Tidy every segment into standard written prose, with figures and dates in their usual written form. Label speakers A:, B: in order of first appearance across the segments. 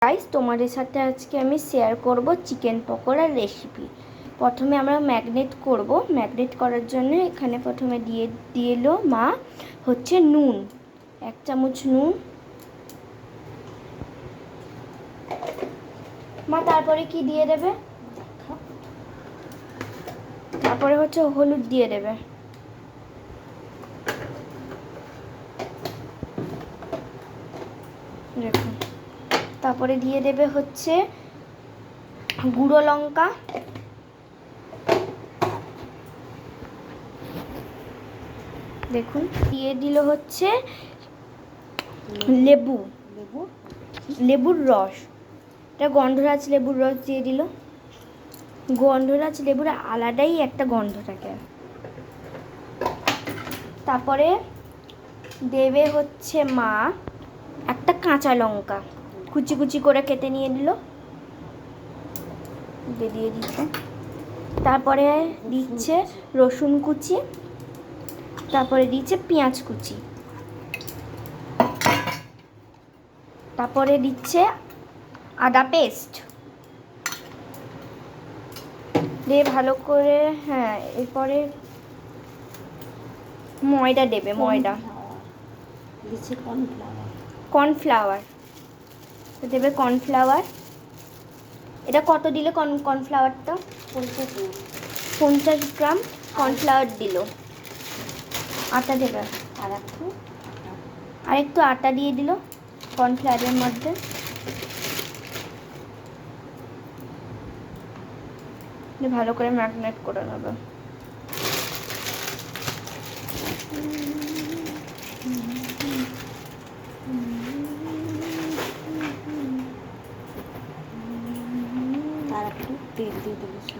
A: Guys, তোমাদের সাথে আজকে আমি শেয়ার করব চিকেন পকোড়ার রেসিপি। প্রথমে আমরা ম্যাগনেট করার জন্য এখানে প্রথমে দিলো মা হচ্ছে নুন, 1 চামচ নুন। মা তারপরে কি দিয়ে দেবে? তারপরে হচ্ছে হলুদ দিয়ে দেবে। দেখুন, তারপরে দিয়ে দেবে হচ্ছে গুঁড়ো লঙ্কা, দেখুন দিয়ে দিল হচ্ছে লেবুর রস। এটা গন্ধরাজ লেবুর রস দিয়ে দিল। গন্ধরাজ লেবুর আলাদাই একটা গন্ধ থাকে। তারপরে দেবে হচ্ছে মা একটা কাঁচা লঙ্কা কুচি কুচি করে কেটে নিয়ে দিল, দিয়ে দিচ্ছে। তারপরে দিচ্ছে রসুন কুচি, তারপরে দিচ্ছে পেঁয়াজ কুচি, তারপরে দিচ্ছে আদা পেস্ট দিয়ে ভালো করে, এরপরে ময়দা দেবে, কর্নফ্লাওয়ার দেবে, কর্নফ্লাওয়ার। এটা কত দিলে কর্নফ্লাওয়ারটা? 50 গ্রাম কর্নফ্লাওয়ার দিল। আটা দেবে, আর একটু আটা দিয়ে দিল কর্নফ্লাওয়ারের মধ্যে। ভালো করে ম্যারিনেট করে নেবে।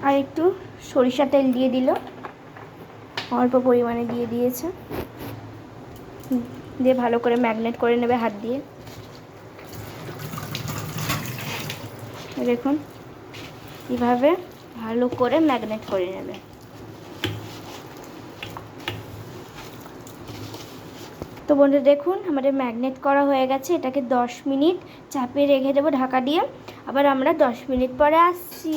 A: আর একটু সরিষা তেল দিয়ে দিল, অল্প পরিমাণে দিয়ে দিয়েছে। দিয়ে ভালো করে ম্যারিনেট করে নেবে হাত দিয়ে। দেখুন এইভাবে ভালো করে ম্যারিনেট করে নেবে। তো বন্ধুরা দেখুন, আমাদের ম্যারিনেট করা হয়ে গেছে। এটাকে 10 মিনিট চাপিয়ে রেখে দেবো ঢাকা দিয়ে। আবার আমরা 10 মিনিট পরে আসছি।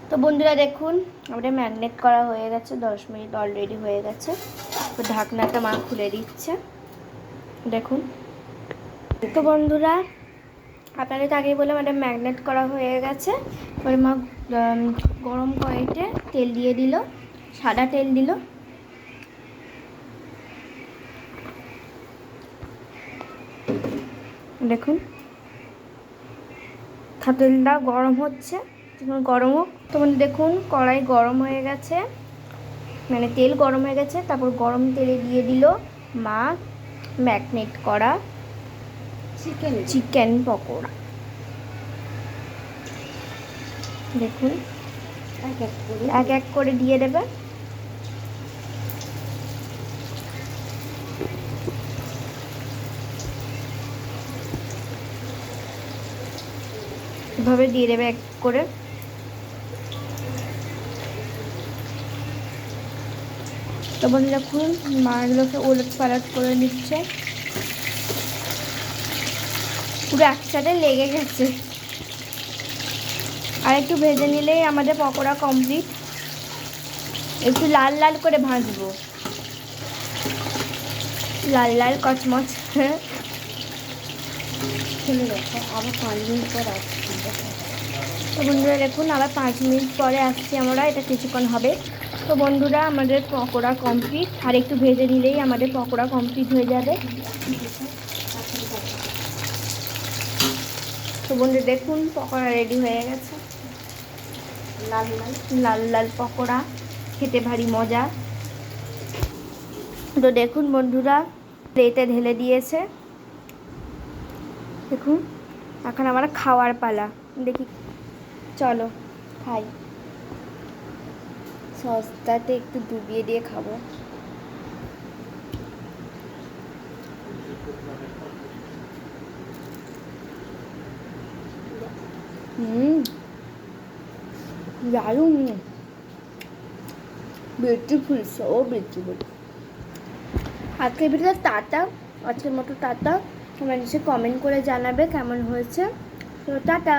A: তো বন্ধুরা দেখুন, আমাদের ম্যারিনেট করা হয়ে গেছে, 10 মিনিট অলরেডি হয়ে গেছে। তো ঢাকনাটা মা খুলে দিচ্ছে, দেখুন। তো বন্ধুরা আপনাদের তো আগেই বললাম আমাদের ম্যারিনেট করা হয়ে গেছে। এবার মা গরম কড়াইতে তেল দিয়ে দিল, সাদা তেল দিল। দেখুন তেলটা গরম হচ্ছে, গরম হোক। তখন দেখুন কড়াই গরম হয়ে গেছে, মানে তেল গরম হয়ে গেছে। তারপর গরম তেলে দিয়ে দিল মা ম্যারিনেট করা চিকেন পকোড়া। দেখুন এক এক করে দিয়ে দেবে। এভাবে দিয়ে দেবে এক করে। তো বন্ধুরা দেখুন মাগুলোকে ওলট পালট করে নিচ্ছে, পুরো একসাথে লেগে গেছে। আর একটু ভেজে নিলেই আমাদের পকোড়া কমপ্লিট। একটু লাল লাল করে ভাজবো, লাল লাল কচমচ। আবার 5 মিনিট পর আসছি। তো বন্ধুরা দেখুন আবার 5 মিনিট পরে আসছি আমরা, এটা কিছুক্ষণ হবে। তো বন্ধুরা আমাদের পকোড়া কমপ্লিট, আর একটু ভেজে নিলেই আমাদের পকোড়া কমপ্লিট হয়ে যাবে। তো বন্ধুরা দেখুন পকোড়া রেডি হয়ে গেছে, লাল লাল লাল পকোড়া, খেতে ভারী মজা। তো দেখুন বন্ধুরা প্লেটে ঢেলে দিয়েছে। দেখুন এখন আমার খাওয়ার পালা, দেখি চলো খাই। সসটাতে একটু ডুবিয়ে দিয়ে খাবো। দারুণ, বিউটিফুল, সো বিউটিফুল। আজকের ভিডিওটা টাটা, আজকের মতো টাটা। তোমরা নিশ্চয়ই কমেন্ট করে জানাবে কেমন হয়েছে। তো টাটা।